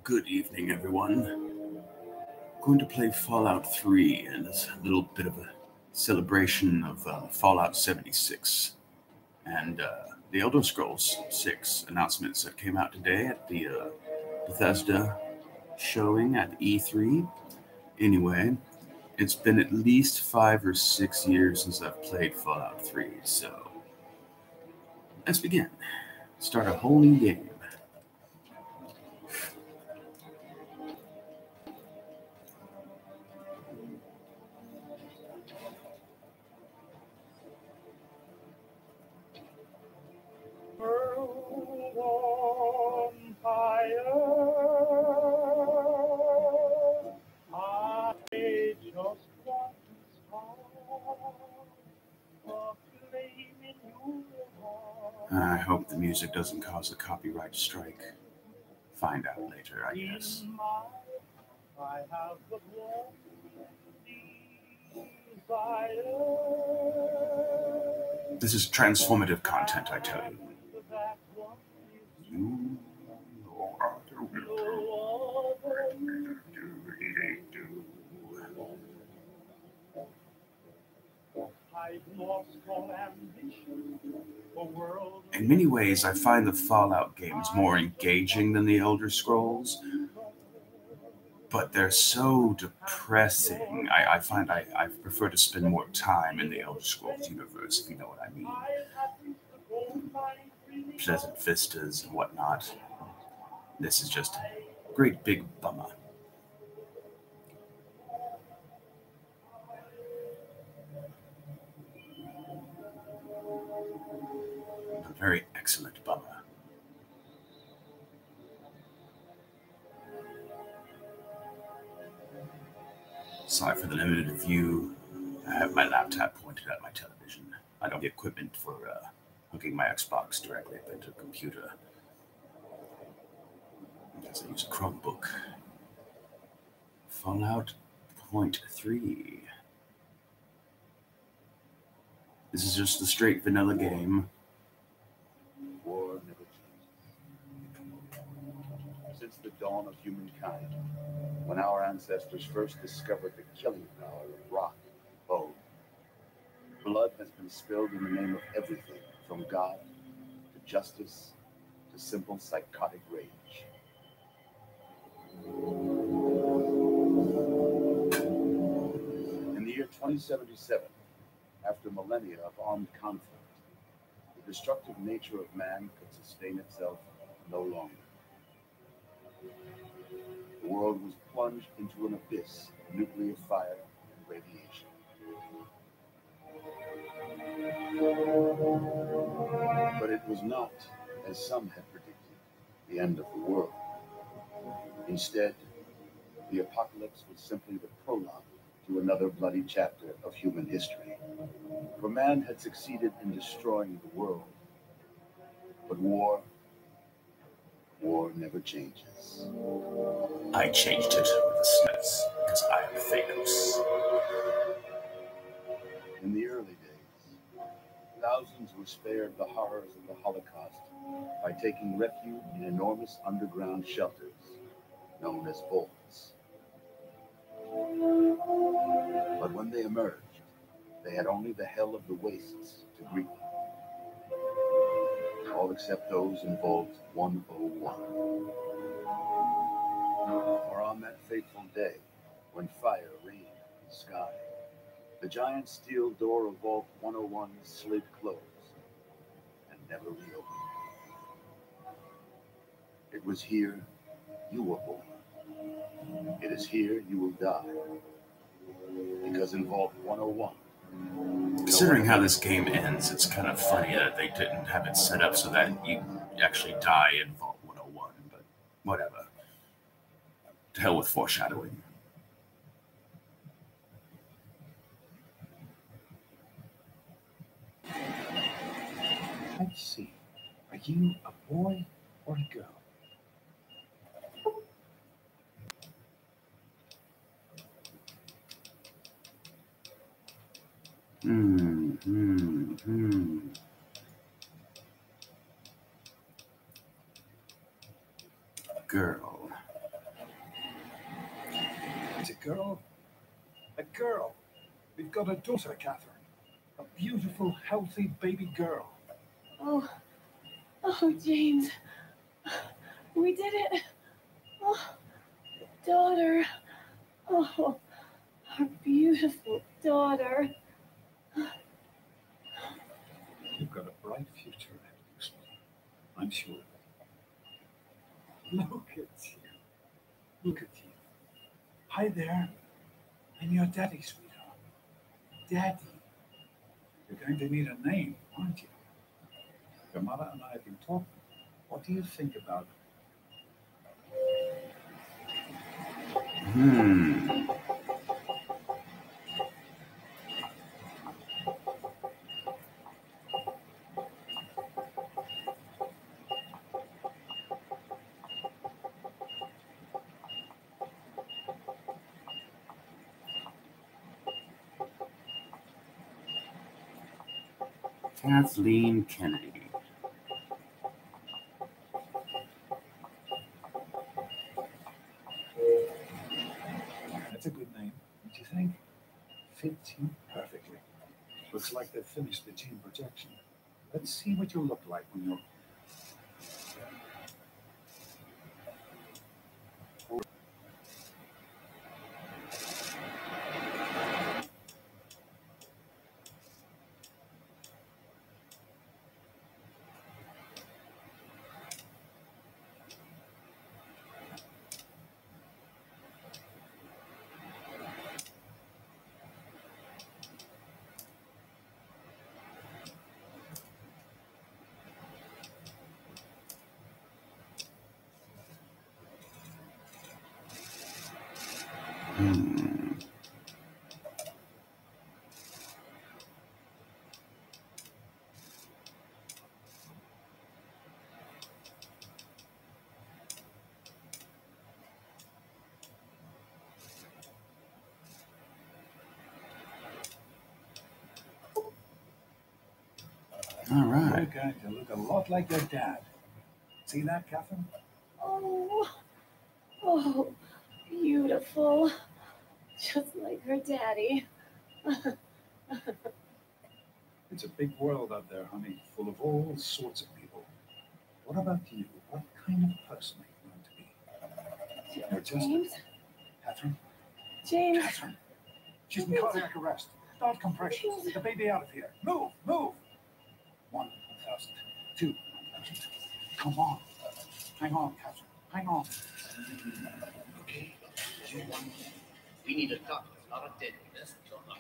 Good evening, everyone. Going to play Fallout 3, and it's a little bit of a celebration of Fallout 76 and the Elder Scrolls 6 announcements that came out today at the Bethesda showing at E3. Anyway, it's been at least 5 or 6 years since I've played Fallout 3, so let's begin. Start a whole new game. World on fire. I just want to start proclaiming your heart. I hope the music doesn't cause a copyright strike. Find out later, I guess. In my I have but one desire. This is transformative content, I tell you. That one is You no other will no other. do. I've lost all ambition for world. In many ways, I find the Fallout games more engaging than the Elder Scrolls, but they're so depressing. I find I prefer to spend more time in the Elder Scrolls universe, if you know what I mean. Pleasant vistas and whatnot. This is just a great big bummer. A very excellent bummer. Sorry for the limited view. I have my laptop pointed at my television. I don't have the equipment for hooking my Xbox directly up into a computer. I guess I use a Chromebook. Fallout Point 3. This is just a straight vanilla game. War never changes. Since the dawn of humankind, when our ancestors first discovered the killing power of rock and bone, blood has been spilled in the name of everything from God to justice to simple psychotic rage. In the year 2077, after millennia of armed conflict, the destructive nature of man could sustain itself no longer. The world was plunged into an abyss of nuclear fire and radiation. But it was not, as some had predicted, the end of the world. Instead, the apocalypse was simply the prologue to another bloody chapter of human history. For man had succeeded in destroying the world. But war never changes. I changed it with the Smiths because I am Thanos. In the early days, thousands were spared the horrors of the Holocaust by taking refuge in enormous underground shelters known as vaults. But when they emerged, they had only the hell of the wastes to greet them. All except those in Vault 101. For on that fateful day, when fire rained in the sky, the giant steel door of Vault 101 slid closed and never reopened. It was here you were born. It is here you will die. Because in Vault 101, Considering how this game ends, it's kind of funny that they didn't have it set up so that you actually die in Vault 101, but whatever. To hell with foreshadowing. Let's see. Are you a boy or a girl? Girl. girl? A girl. We've got a daughter, Catherine. A beautiful, healthy baby girl. Oh, James. We did it. Oh, daughter. Oh, our beautiful daughter. You've got a bright future ahead of you, sweetie. I'm sure of it. Look at you. Look at you. Hi there. I'm your daddy, sweetheart. Daddy. You're going to need a name, aren't you? Your mother and I have been talking. What do you think about it? Kathleen Kennedy. That's a good name, don't you think? Fits you perfectly. Looks like they've finished the gene projection. Let's see what you'll look like when you're... All right. You're going to look a lot like your dad. See that, Catherine? Oh, beautiful. Just like her daddy. It's a big world out there, honey, full of all sorts of people. What about you? What kind of person are you going to be? You're just... James? Catherine? James? Catherine! She's in cardiac arrest. Start compressions. Get the baby out of here. Move! Move! 1,000. 2,000. Come on. Hang on, Catherine. Hang on. Okay. We need a doctor, not a dentist.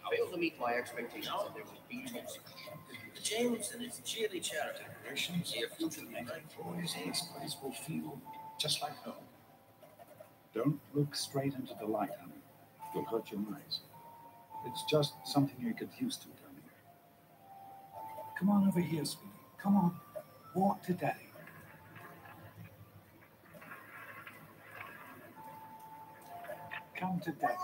Failed to meet my expectations, and there will be no James and his cheerly charity. Congratulations. Your future will be bright. Boys, this place will feel just like home. Don't look straight into the light, honey. You'll hurt your eyes. It's just something you get used to down here. Come on over here, sweetie. Come on. Walk to Daddy. Come to Daddy.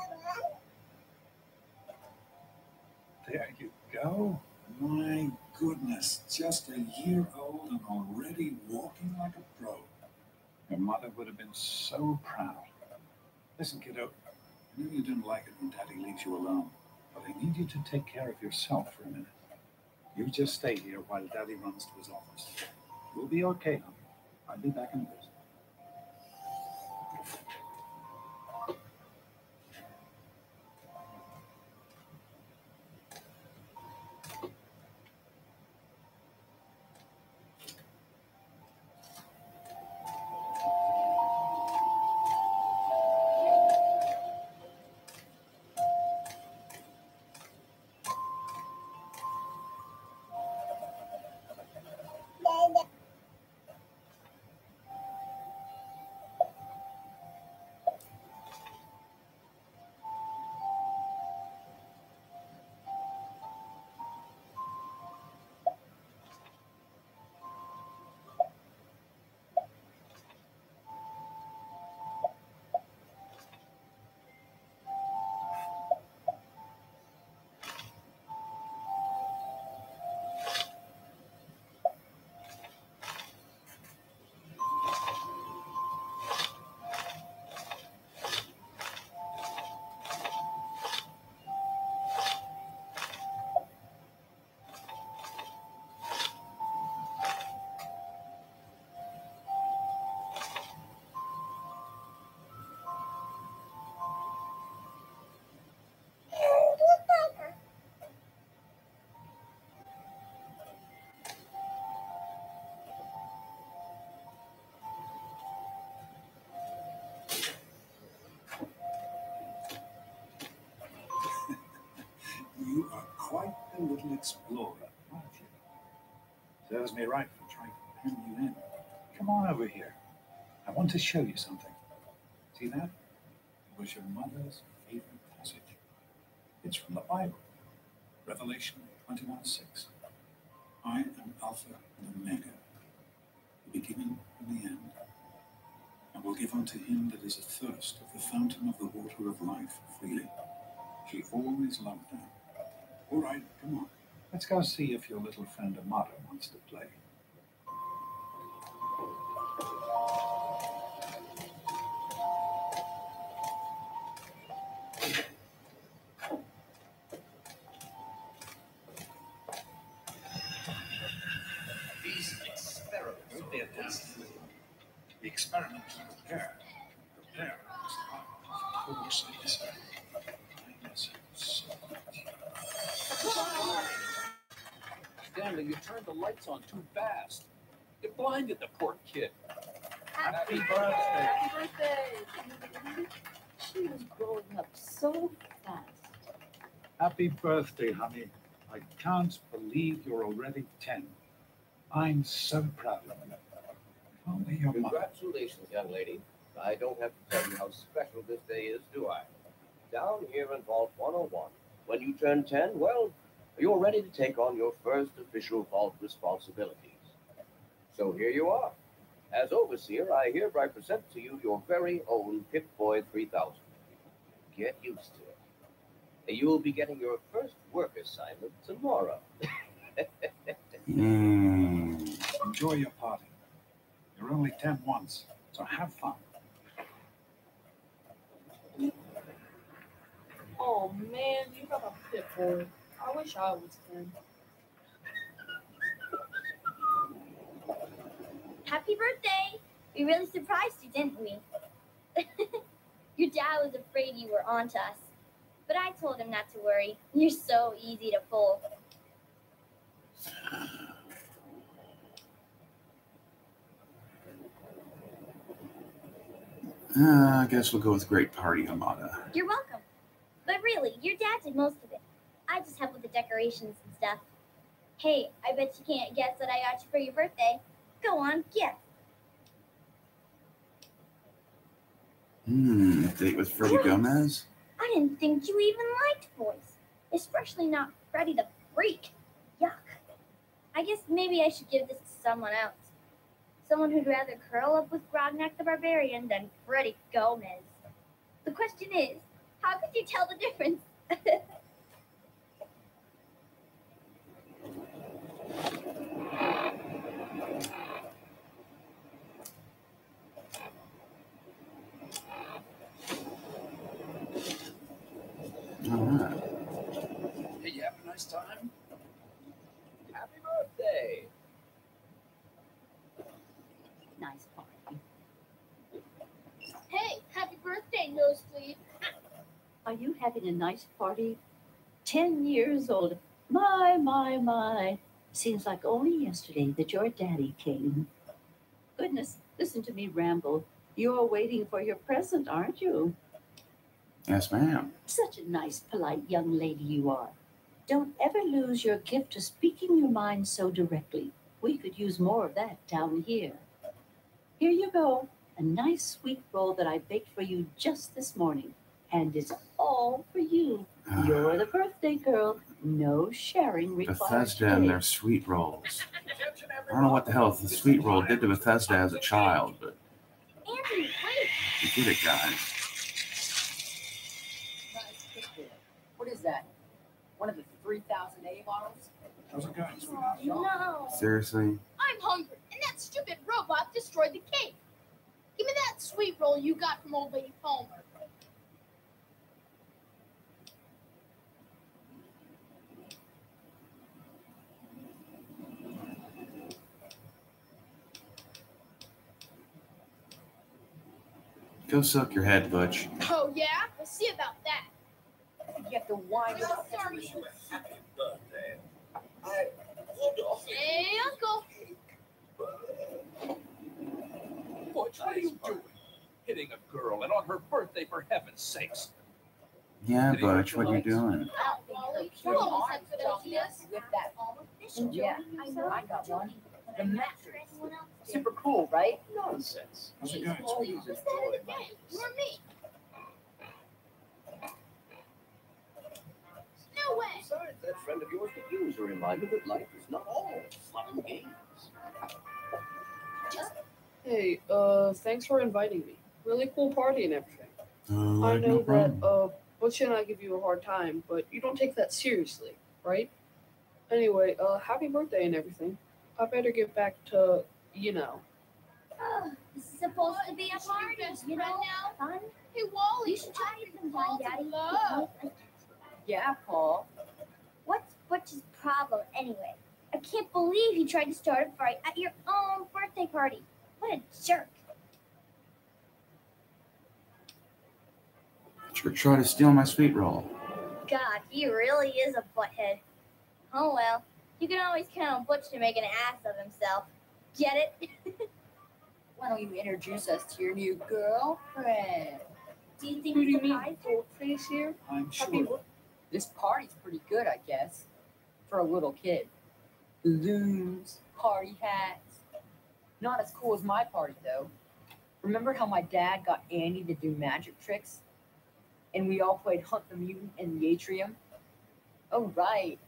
There you go. My goodness, just a year old and already walking like a pro. Your mother would have been so proud. Listen, kiddo, I know you don't like it when Daddy leaves you alone, but I need you to take care of yourself for a minute. You just stay here while Daddy runs to his office. We'll be okay, honey. I'll be back in a bit. explorer, aren't you? Serves me right for trying to pen you in. Come on over here. I want to show you something. See that? It was your mother's favorite passage. It's from the Bible, Revelation 21:6. I am Alpha and Omega, the beginning and the end. I will give unto him that is athirst of the fountain of the water of life freely. She always loved that. All right, come on. Let's go see if your little friend Amata wants to play. These experiments are fantastic. The experiment there. There. Of course it is. I miss you so much. Stanley, you turned the lights on too fast. You blinded the poor kid. Happy birthday. Happy birthday! She was growing up so fast. Happy birthday, honey. I can't believe you're already 10. I'm so proud of you. If only your mother. Congratulations, young lady. I don't have to tell you how special this day is, do I? Down here in Vault 101, when you turn 10, well, you're ready to take on your first official vault responsibilities. So here you are. As overseer, I hereby present to you your very own Pip-Boy 3000. Get used to it. You'll be getting your first work assignment tomorrow. Enjoy your party. You're only 10 once, so have fun. Oh man, you got a pit boy. I wish I was 10. Happy birthday! We really surprised you, didn't we? Your dad was afraid you were onto us, but I told him not to worry. You're so easy to fool. I guess we'll go with Great Party Amata. You're welcome. But really, your dad did most of it. I just help with the decorations and stuff. Hey, I bet you can't guess what I got you for your birthday. Go on, guess. Date with Freddie Gomez? I didn't think you even liked boys. Especially not Freddie the Freak. Yuck. I guess maybe I should give this to someone else. Someone who'd rather curl up with Grognak the Barbarian than Freddie Gomez. The question is, how could you tell the difference? All right. Hey, you having a nice time? Happy birthday! Nice party. Hey, happy birthday, Nosebleed. Are you having a nice party? 10 years old. My. Seems like only yesterday that your daddy came. Goodness, listen to me ramble. You're waiting for your present, aren't you? Yes, ma'am. Such a nice, polite young lady you are. Don't ever lose your gift of speaking your mind so directly. We could use more of that down here. Here you go. A nice sweet roll that I baked for you just this morning. And it's all for you. You're the birthday girl. No sharing required. Bethesda and their sweet rolls. I don't know what the hell the sweet roll did to Bethesda as a child, but Anthony, wait. you did it, guys. Nice picture. What is that? One of the 3000A models? How's it going, sweetheart? No. Seriously? I'm hungry, and that stupid robot destroyed the cake. Give me that sweet roll you got from old lady Palmer. Go suck your head, Butch. Oh yeah? We'll see about that. You have to wind it up. Happy birthday. I would offer Hey, Uncle. Butch, what are you doing? Hitting a girl, and on her birthday, for heaven's sakes. Yeah, Did he Butch, hurt what your you doing? Wally, Sure, you always Mark have good taught me ideas. with that. Yeah, I know. I got one. The mattress. Anyone else do? Super cool, right? Nonsense. How's it He's going? always Who's the head of enjoyed the my gang? You or me? No way. Besides, that friend of yours could use a reminder that life is not all fun and games. Hey, thanks for inviting me. Really cool party and everything. I No know that, problem. Butch and I give you a hard time, but you don't take that seriously, right? Anyway, happy birthday and everything. I better get back to, you know. Oh, this is supposed to be a Should we party, best you friend know? now? Fun. Hey, Wally, You should try it sometime, Daddy. Love. Yeah, Paul. What's Butch's problem anyway? I can't believe he tried to start a fight at your own birthday party. What a jerk. Sure, try to steal my sweet roll. God, he really is a butthead. Oh well, you can always count on Butch to make an ass of himself. Get it? Why don't you introduce us to your new girlfriend? Do you think Who do you he's mean, surprised? Goldface here? I'm Happy sure. birthday. This party's pretty good, I guess, for a little kid. Balloons, party hats. Not as cool as my party, though. Remember how my dad got Andy to do magic tricks? And we all played Hunt the Mutant in the atrium? Oh, right.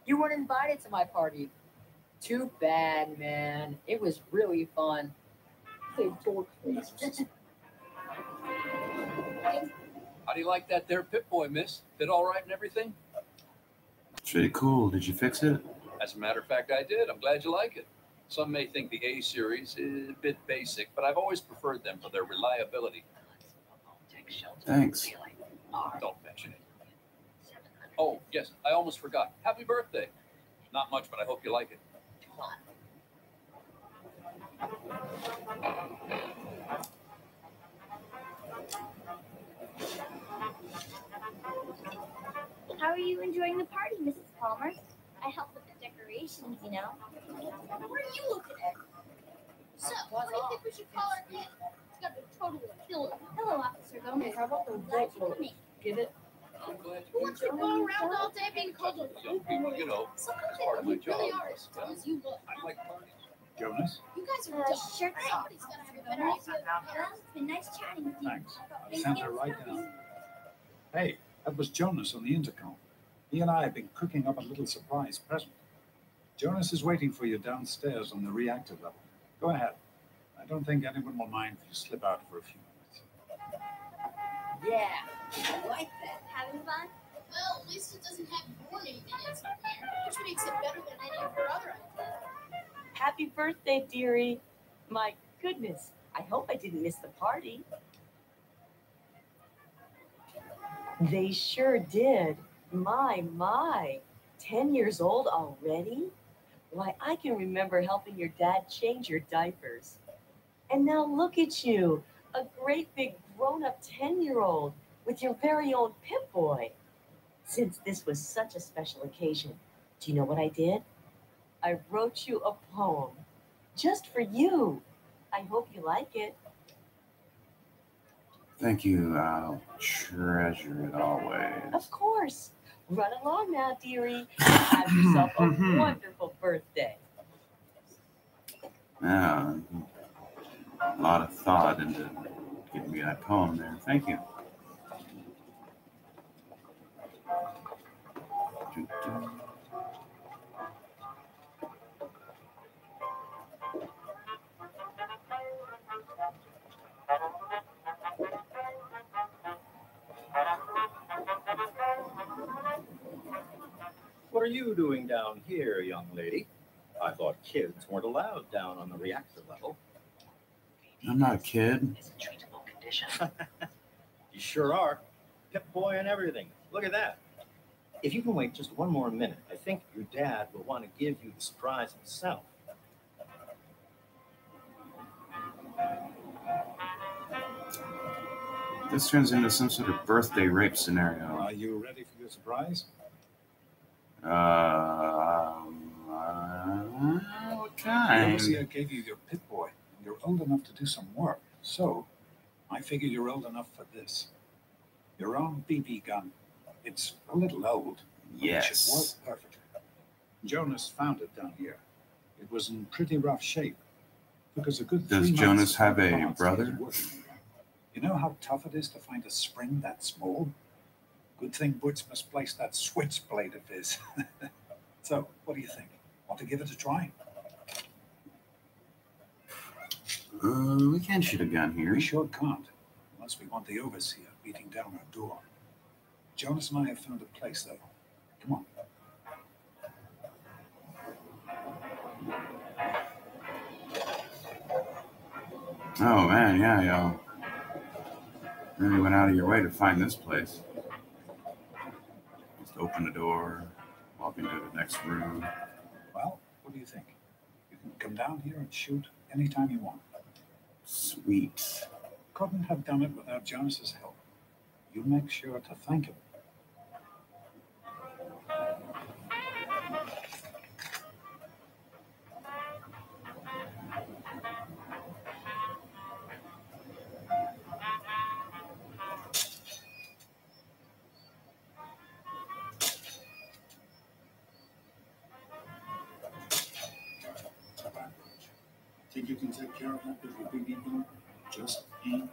You weren't invited to my party. Too bad, man. It was really fun. Hey, Goldface. How do you like that there Pip-Boy, miss? Fit all right and everything? It's really cool. Did you fix it? As a matter of fact, I did. I'm glad you like it. Some may think the A series is a bit basic, but I've always preferred them for their reliability. Thanks. Don't mention it. Oh, yes, I almost forgot. Happy birthday. Not much, but I hope you like it. How are you enjoying the party, Mrs. Palmer? I helped with the decorations, you know. What are you looking at? So, what do you think we should call our kid? It's got to be totally a killer. Hello, Officer Gomez. Hey, how about those Glad you boat came. Get it? I'm glad Who you wants to go around all day being called a young people, you know, Sometimes that's part of my you really job. are as dumb as you look. I like parties. Jonas? You guys are dumb. Sure thing. Somebody's got to have a better idea. Well, it's been nice chatting with you. Thanks. I'll Thanks send again her for right coming. down. Hey, that was Jonas on the intercom. He and I have been cooking up a little surprise present. Jonas is waiting for you downstairs on the reactor level. Go ahead. I don't think anyone will mind if you slip out for a few minutes. Yeah, I like that. Having fun? Well, at least it doesn't have your name in it somewhere, which makes it better than any of your other ideas. Happy birthday, dearie. My goodness, I hope I didn't miss the party. They sure did. My. 10 years old already? Why, I can remember helping your dad change your diapers. And now look at you, a great big grown-up 10-year-old with your very own Pip-Boy. Since this was such a special occasion, do you know what I did? I wrote you a poem just for you. I hope you like it. Thank you. I'll treasure it always. Of course. Run along now, dearie. Have yourself a wonderful birthday. Yeah, a lot of thought into giving me that poem there. Thank you. What are you doing down here, young lady? I thought kids weren't allowed down on the reactor level. I'm not a kid. You sure are. Pip-Boy and everything. Look at that. If you can wait just one more minute, I think your dad will want to give you the surprise himself. This turns into some sort of birthday rape scenario. Are you ready for your surprise? What kind? Obviously, I gave you your Pip-Boy, and you're old enough to do some work. So, I figure you're old enough for this. Your own BB gun. It's a little old. But it should work Yes. perfectly. Jonas found it down here. It was in pretty rough shape. Took us a good 3 Does months Jonas to find have a parts to get brother? it working. You know how tough it is to find a spring that small? Good thing Butch misplaced that switchblade of his. So, what do you think? Want to give it a try? We can't shoot a gun here. We sure can't, unless we want the overseer beating down our door. Jonas and I have found a place, though. Come on. Oh man, yeah, y'all really went out of your way to find this place. Just open the door, walk into the next room. Well, what do you think? You can come down here and shoot anytime you want. Sweet. Couldn't have done it without Jonas's help. You make sure to thank him. Think you can take care of that with your big ego? Just aim.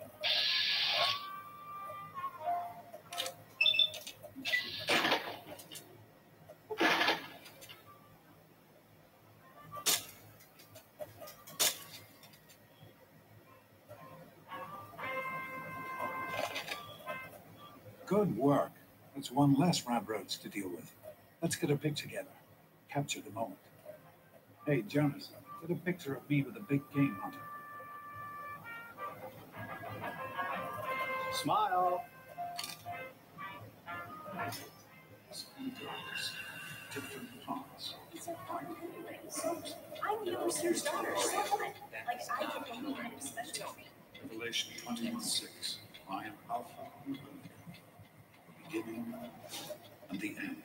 Good work. That's one less round roads to deal with. Let's get a picture together. Capture the moment. Hey, Jonas, get a picture of me with a big game hunter. Smile. Different parts. It's a fun anyway. So I'm the overseer's daughter. So what? Like I get any kind of special treatment. Revelation 21:6. I am Alpha and Omega, the beginning and the end.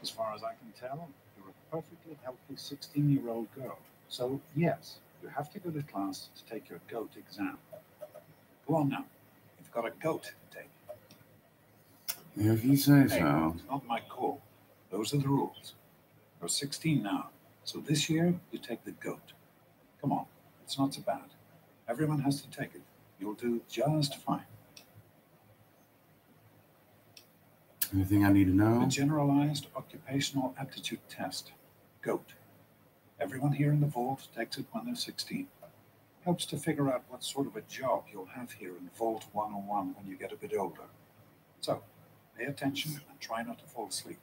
As far as I can tell, you're a perfectly healthy 16-year-old girl. So, yes, you have to go to class to take your GOAT exam. Go on now. You've got a GOAT to take. If you say Hey, so. it's not my call. Those are the rules. You're 16 now, so this year you take the GOAT. Come on, it's not so bad. Everyone has to take it. You'll do just fine. Anything I need to The know? Generalized Occupational Aptitude Test, GOAT. Everyone here in the vault takes it when they're 16. Helps to figure out what sort of a job you'll have here in Vault 101 when you get a bit older. So, pay attention and try not to fall asleep.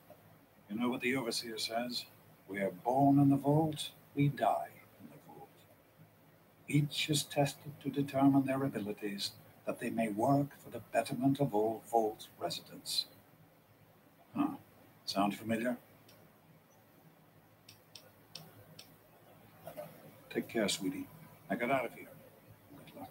You know what the overseer says? We are born in the vault, we die in the vault. Each is tested to determine their abilities, that they may work for the betterment of all vault residents. Huh. Sound familiar? Take care, sweetie. I got out of here. Good luck.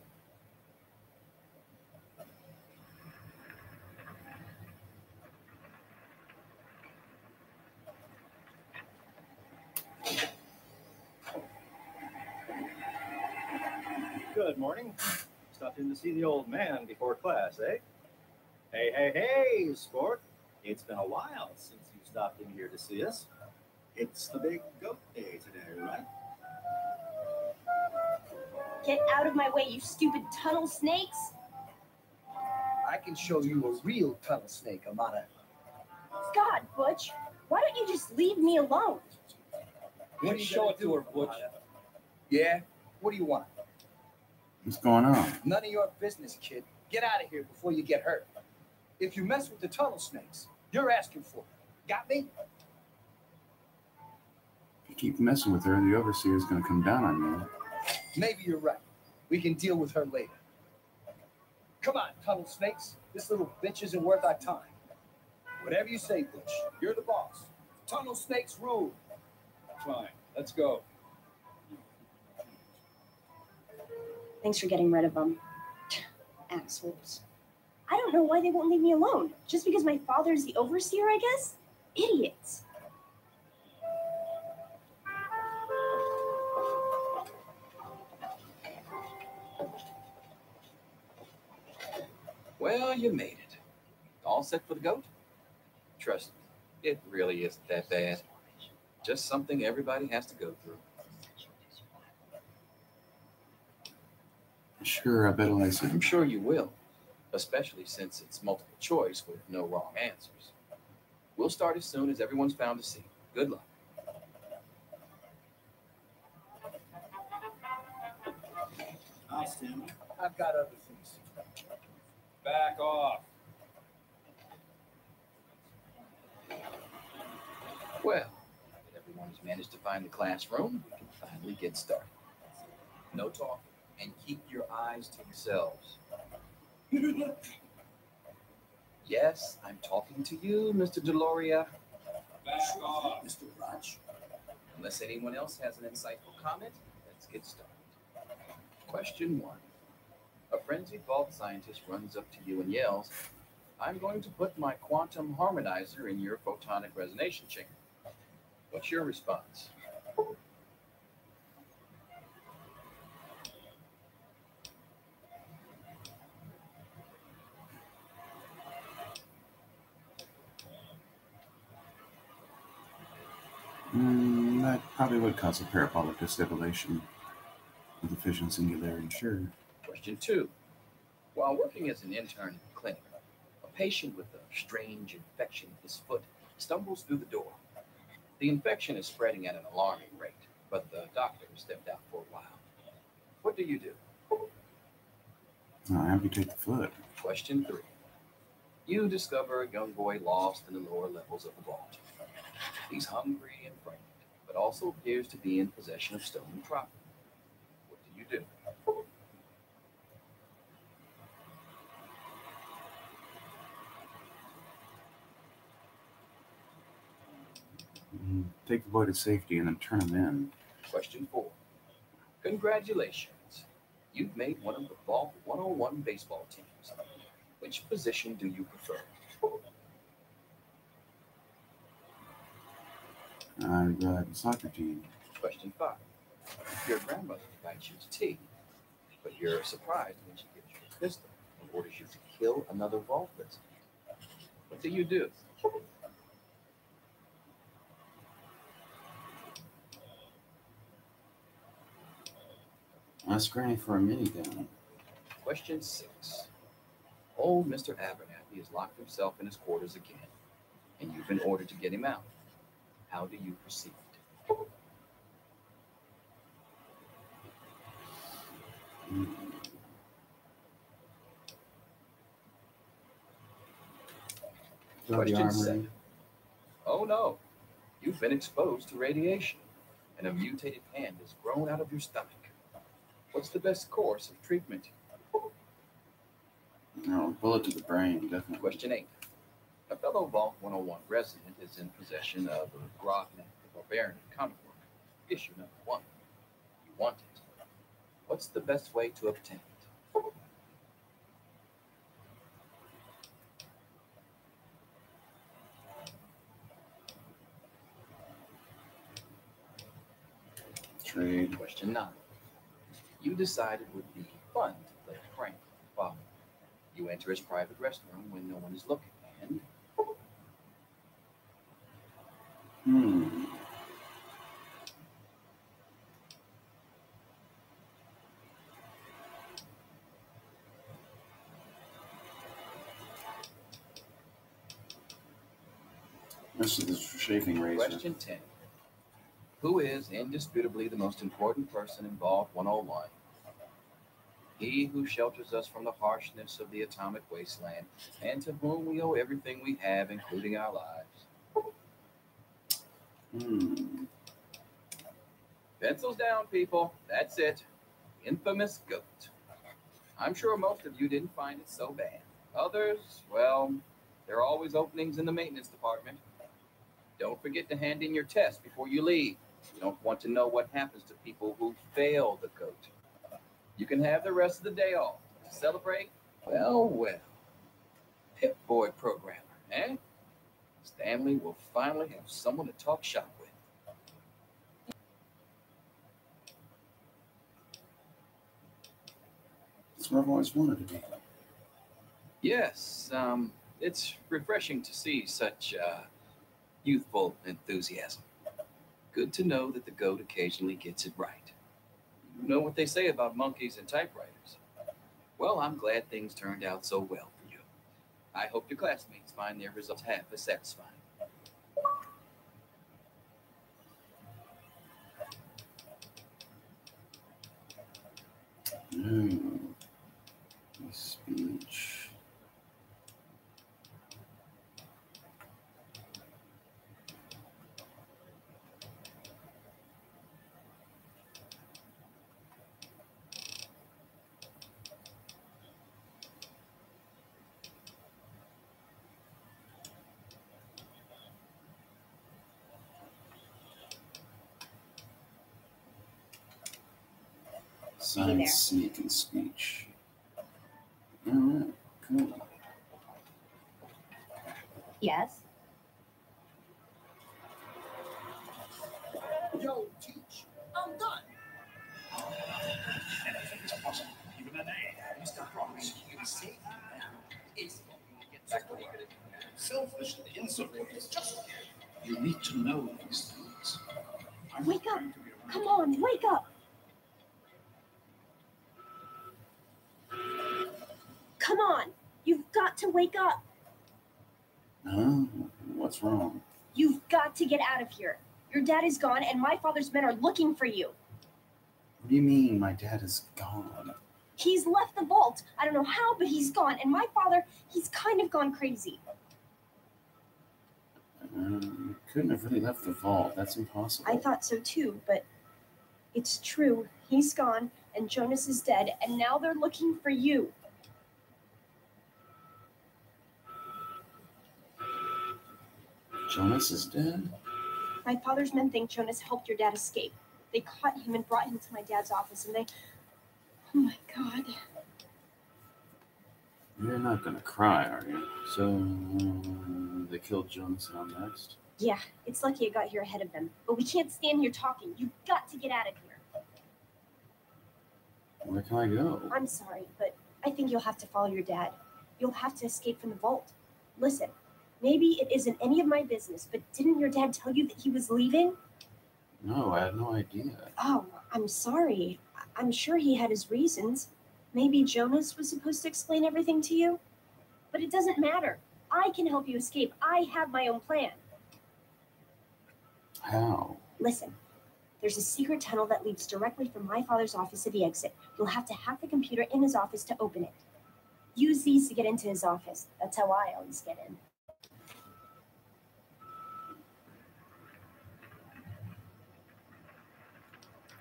Good morning. Stopped in to see the old man before class, eh? Hey, hey, hey, sport. It's been a while since you stopped in here to see us. It's the big goat day today, right? Get out of my way, you stupid tunnel snakes! I can show you a real tunnel snake, Amata. God, Butch, why don't you just leave me alone? What do you show it to her, Butch? Yeah? What do you want? What's going on? None of your business, kid. Get out of here before you get hurt. If you mess with the tunnel snakes, you're asking for it. Got me? If you keep messing with her, the overseer's gonna come down on you. Maybe you're right. We can deal with her later. Come on, tunnel snakes. This little bitch isn't worth our time. Whatever you say, Butch. You're the boss. Tunnel snakes rule. Fine, let's go. Thanks for getting rid of them. Assholes. I don't know why they won't leave me alone. Just because my father's the overseer, I guess? Idiots. Well, you made it. All set for the goat? Trust me, it really isn't that bad. Just something everybody has to go through. Sure, I bet I see. I'm sure you will, especially since it's multiple choice with no wrong answers. We'll start as soon as everyone's found a seat. Good luck. I'll stand. I've got other things to do. Back off. Well, everyone's managed to find the classroom. We can finally get started. No talking, and keep your eyes to yourselves. Yes, I'm talking to you, Mr. Deloria. Back off. Mr. Raj. Unless anyone else has an insightful comment, let's get started. Question 1. A frenzied vault scientist runs up to you and yells, "I'm going to put my quantum harmonizer in your photonic resonance chamber." What's your response? That probably would cause a parabolic destabilization of the fission singularity, sure. Question 2. While working as an intern in the clinic, a patient with a strange infection in his foot stumbles through the door. The infection is spreading at an alarming rate, but the doctor stepped out for a while. What do you do? Amputate the foot. Question 3. You discover a young boy lost in the lower levels of the vault. He's hungry and frightened, but also appears to be in possession of stolen property. What do you do? Take the boy to safety and then turn him in. Question 4. Congratulations. You've made one of the Vault 101 baseball teams. Which position do you prefer? I'd rather have a soccer team. Question 5. Your grandmother invites you to tea, but you're surprised when she gives you a pistol and orders you to kill another vault visitor. What do you do? Ask Granny for a minigun. Question 6. Old Mr. Abernathy has locked himself in his quarters again, and you've been ordered to get him out. How do you proceed? Question 7. Oh no, you've been exposed to radiation, and a mutated hand has grown out of your stomach. What's the best course of treatment? No, bullet to the brain, definitely. Question 8. A fellow Vault 101 resident is in possession of a Grognak the Barbarian comic book, issue number 1. You want it. What's the best way to obtain it? Trade. Question 9. You decide it would be fun to play a prank on your father. You enter his private restroom when no one is looking, and This is the shaving razor. Question 10. Who is indisputably the most important person in Vault 101? He who shelters us from the harshness of the atomic wasteland, and to whom we owe everything we have, including our lives. Pencils down, people. That's it. Infamous goat. I'm sure most of you didn't find it so bad. Others, well, there are always openings in the maintenance department. Don't forget to hand in your test before you leave. You don't want to know what happens to people who fail the goat. You can have the rest of the day off. To celebrate? Well, well. Pip-Boy programmer, eh? Stanley will finally have someone to talk shop with. where I've always wanted to be. Yes, it's refreshing to see such youthful enthusiasm. Good to know that the goat occasionally gets it right. You know what they say about monkeys and typewriters. Well, I'm glad things turned out so well for you. I hope your classmates find their results half as satisfying. Speech. Science, sneak, and speech. All right, cool. Yes. Yo, teach. I'm done. Anything is possible. Even an A, Mr. Promise. You will save it's selfish and insolent. Just you need to know these things. Wake up! Come on, wake up! Come on! You've got to wake up! Huh? What's wrong? You've got to get out of here. Your dad is gone, and my father's men are looking for you. What do you mean my dad is gone? He's left the vault. I don't know how, but he's gone. And my father, he's kind of gone crazy. You couldn't have really left the vault. That's impossible. I thought so too, but it's true. He's gone, and Jonas is dead, and now they're looking for you. Jonas is dead? My father's men think Jonas helped your dad escape. They caught him and brought him to my dad's office, and they... Oh my God. You're not gonna cry, are you? So, they killed Jonas and I'm next? Yeah, it's lucky I got here ahead of them. But we can't stand here talking. You've got to get out of here. Where can I go? I'm sorry, but I think you'll have to follow your dad. You'll have to escape from the vault. Listen, maybe it isn't any of my business, but didn't your dad tell you that he was leaving? No, I had no idea. Oh, I'm sorry. I'm sure he had his reasons. Maybe Jonas was supposed to explain everything to you? But it doesn't matter. I can help you escape. I have my own plan. How? Listen, there's a secret tunnel that leads directly from my father's office to the exit. You'll have to hack the computer in his office to open it. Use these to get into his office. That's how I always get in.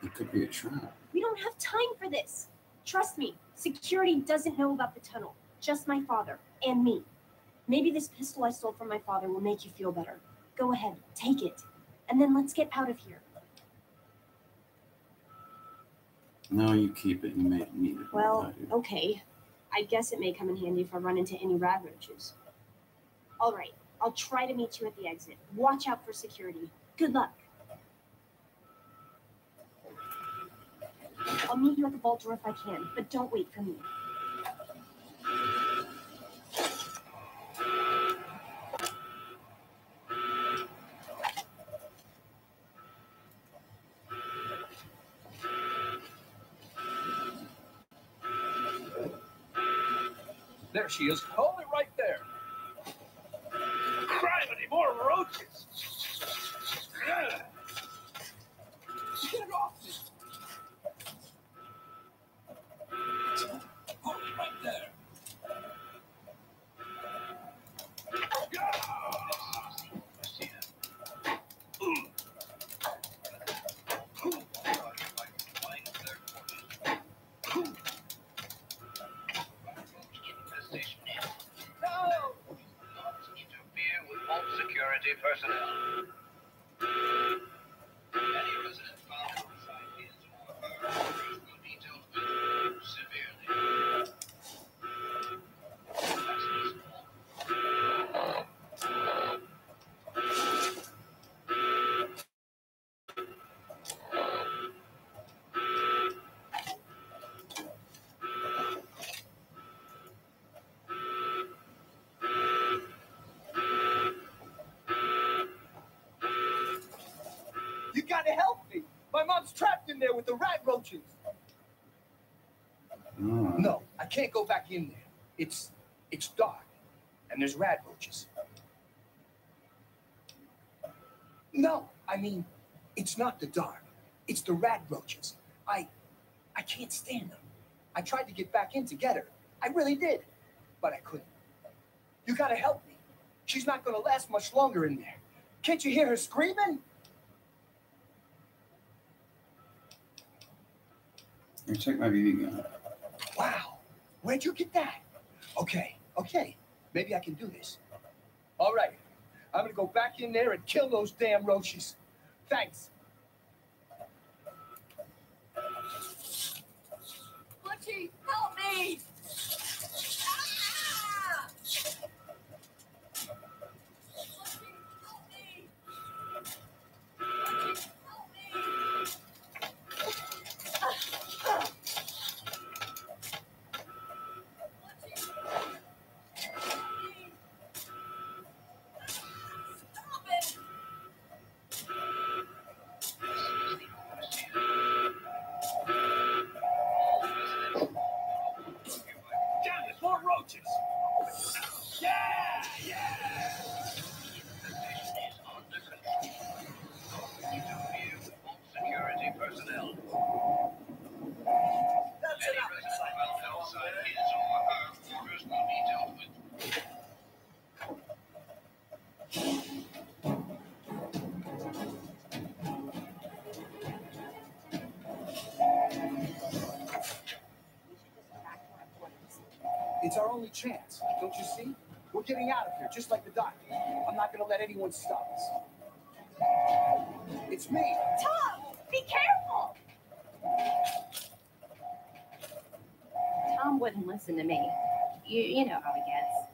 It could be a trap. We don't have time for this. Trust me, security doesn't know about the tunnel. Just my father and me. Maybe this pistol I stole from my father will make you feel better. Go ahead, take it. And then let's get out of here. No, you keep it. You may need it. Well, okay. I guess it may come in handy if I run into any rag roaches. All right, I'll try to meet you at the exit. Watch out for security. Good luck. I'll meet you at the vault door if I can, but don't wait for me. There she is. Hold it right there. Criminy, more roaches. Ugh. Get off me. Hold it right there. Security personnel. Any resident found outside his or her personal details will be severely. gotta help me. My mom's trapped in there with the rat roaches. No, I can't go back in there. It's dark, and there's rat roaches. No, I mean, it's not the dark. It's the rat roaches. I can't stand them. I tried to get back in to get her. I really did, but I couldn't. You gotta help me. She's not gonna last much longer in there. Can't you hear her screaming? Here, check my BB gun. Wow, where'd you get that? Okay, maybe I can do this. All right, I'm gonna go back in there and kill those damn roaches. Thanks. Butchie, help me! Ah! Butchie, help me! Butchie, help me! Stop it! Damn it, more roaches! Yeah! Security personnel. That's Any enough. resident found outside his or her quarters will be dealt with. It's our only chance, don't you see? We're getting out of here, just like the doctor. I'm not gonna let anyone stop us. It's me. Tom, be careful! Tom wouldn't listen to me. You know how he gets.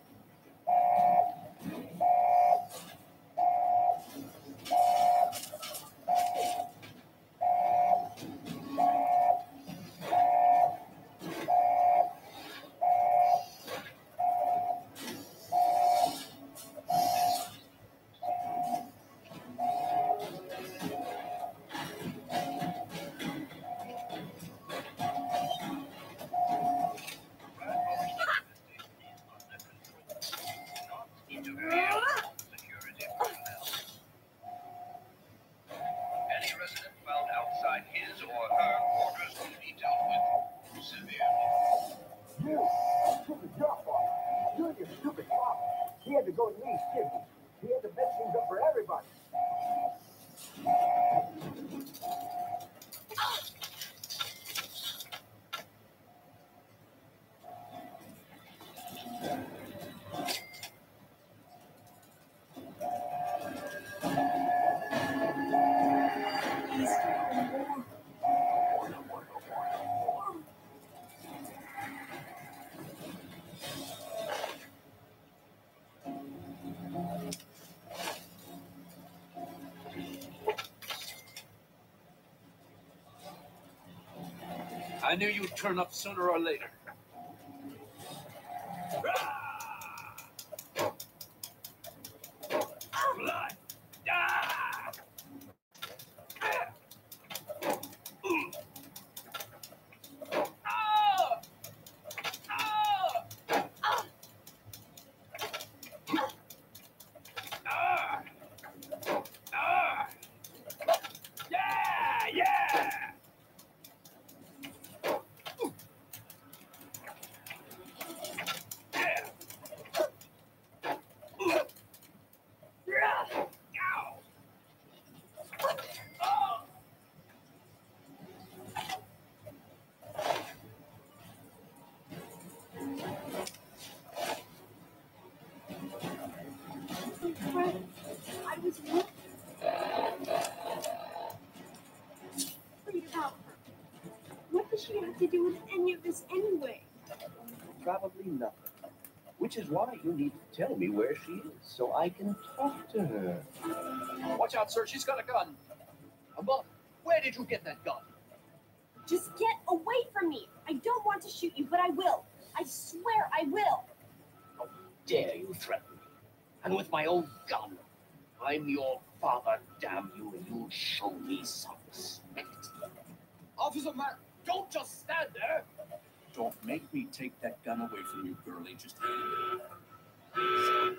Any resident found outside his or her quarters will be dealt with severely. You, stupid drop-off. You and your stupid father. He had to go to me, didn't he? He had to mess things up for everybody. I knew you'd turn up sooner or later. Blood! Ah! Ah! Ah! Ah! Ah! Yeah! I was worried about her. What does she have to do with any of this anyway? Probably nothing. Which is why you need to tell me where she is so I can talk to her. Watch out, sir. She's got a gun. Mom, where did you get that gun? Just get away from me. I don't want to shoot you, but I will. I swear I will. Dare you threaten me? And with my own gun. I'm your father, damn you, and you'll show me some respect. Officer Matt, don't just stand there. Don't make me take that gun away from you, girlie. Just hand it.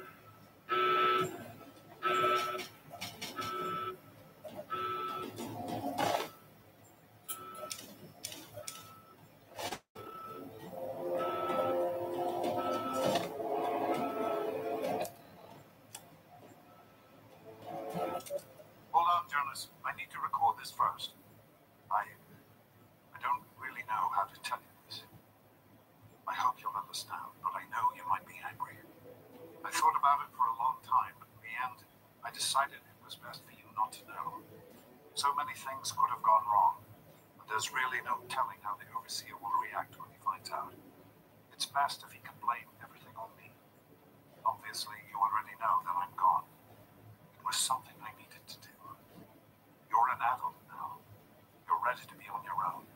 Hold on, Jonas. I need to record this first. I don't really know how to tell you this. I hope you'll understand, but I know you might be angry. I thought about it for a long time, but in the end, I decided it was best for you not to know. So many things could have gone wrong, but there's really no telling how the overseer will react when he finds out. It's best if he can blame everything on me. Obviously, you already know that I'm gone. It was something I needed to do. You're an adult now. You're ready to be on your own.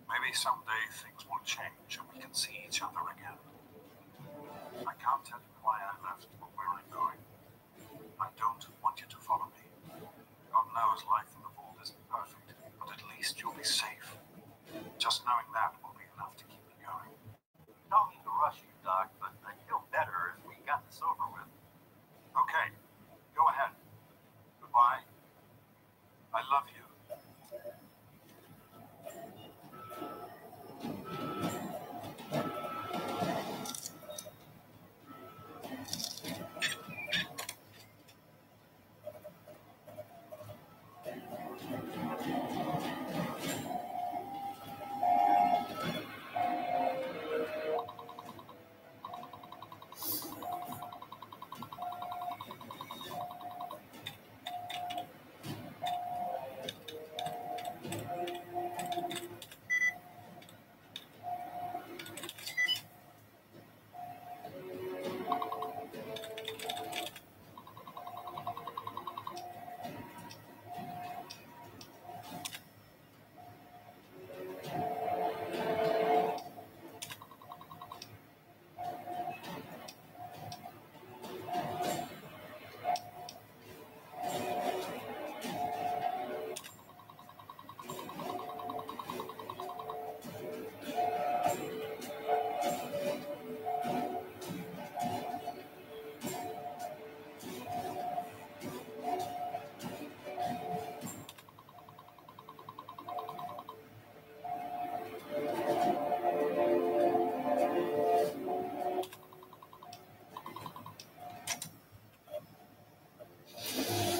Maybe someday things will change and we can see each other again. I can't tell you why I left or where I'm going. I don't want you to follow me. God knows life in the vault isn't perfect, but at least you'll be safe. Just knowing that will be enough to keep me going. Don't mean to rush you, Doc, but I'd feel better if we got this over with. Okay, go ahead. Goodbye. I love you.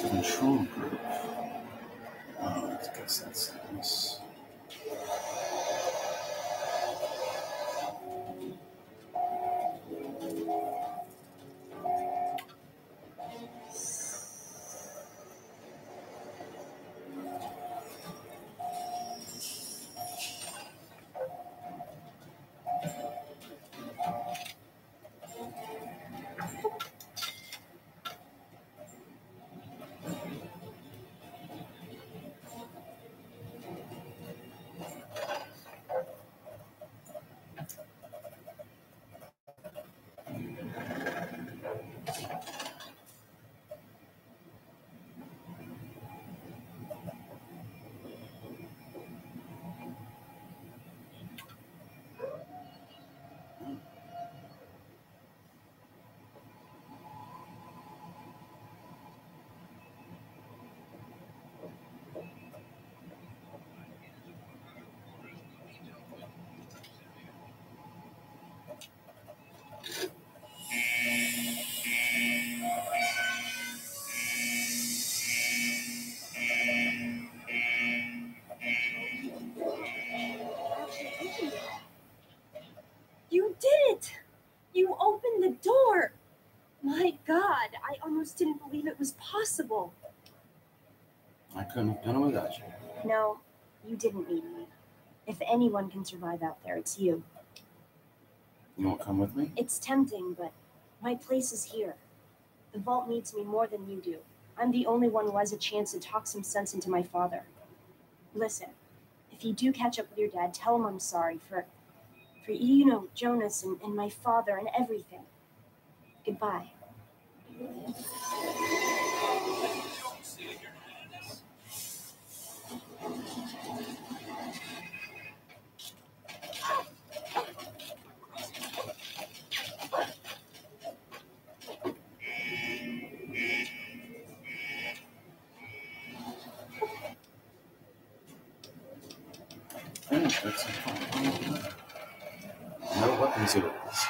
Control group. Oh, I guess that's nice. You did it! You opened the door! My God, I almost didn't believe it was possible. I couldn't have done it without you. No, you didn't need me. If anyone can survive out there, it's you. You won't come with me? It's tempting, but my place is here. The vault needs me more than you do. I'm the only one who has a chance to talk some sense into my father. Listen, if you do catch up with your dad, tell him I'm sorry for Jonas and my father and everything. Goodbye. think that's a fun. No weapons it is.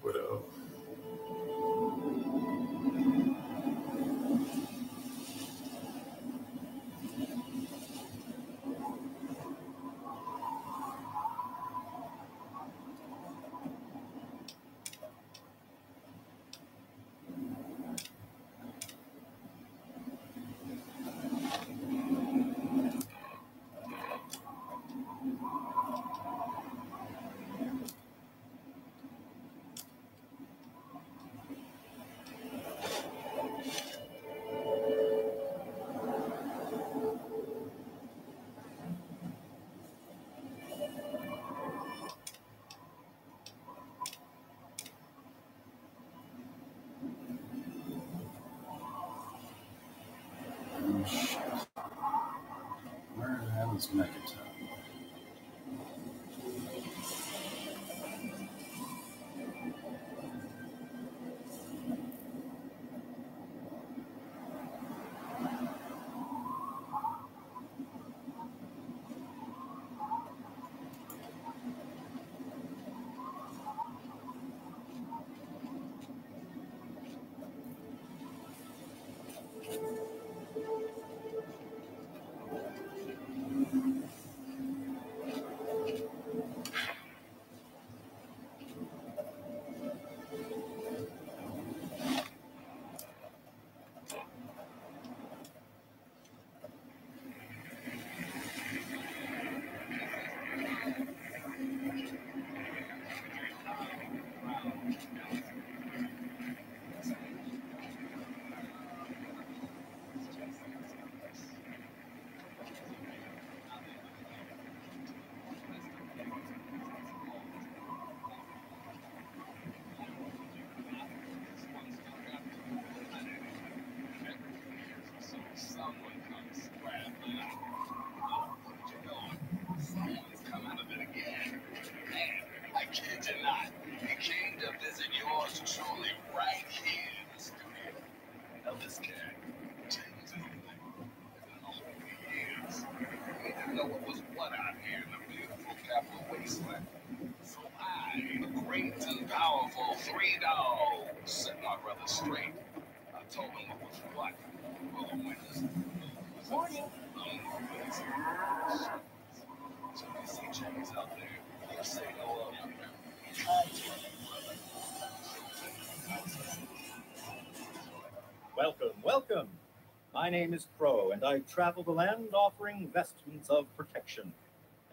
Widow. Oh, shit. Where the hell is Megaton? Someone's come out of it again. Man, I kid you not. He came to visit yours truly right here in the studio. Now this cat, changes everything. It's been a whole years. He didn't know what was what out here in the beautiful capital wasteland. So I, the great and powerful Three Dogs, set my brother straight. I told him what was what. Well, the winners. Morning. So you see James out there, you say no of him. Welcome, welcome. My name is Crow, and I travel the land offering vestments of protection.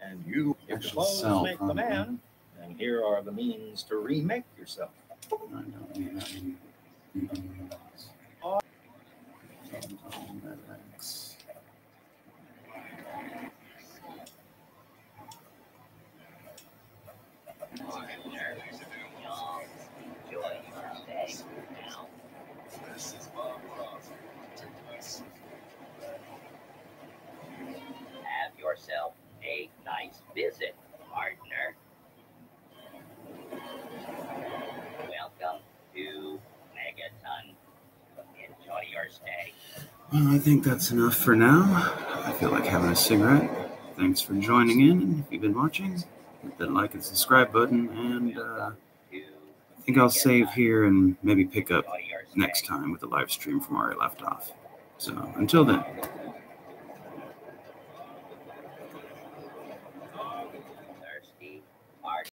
And you, if the clothes make the man, then here are the means to remake yourself. I don't need that many. Well, I think that's enough for now. I feel like having a cigarette. Thanks for joining in, and if you've been watching, hit that like and subscribe button, and I think I'll save here and maybe pick up next time with the live stream from where I left off. So, until then.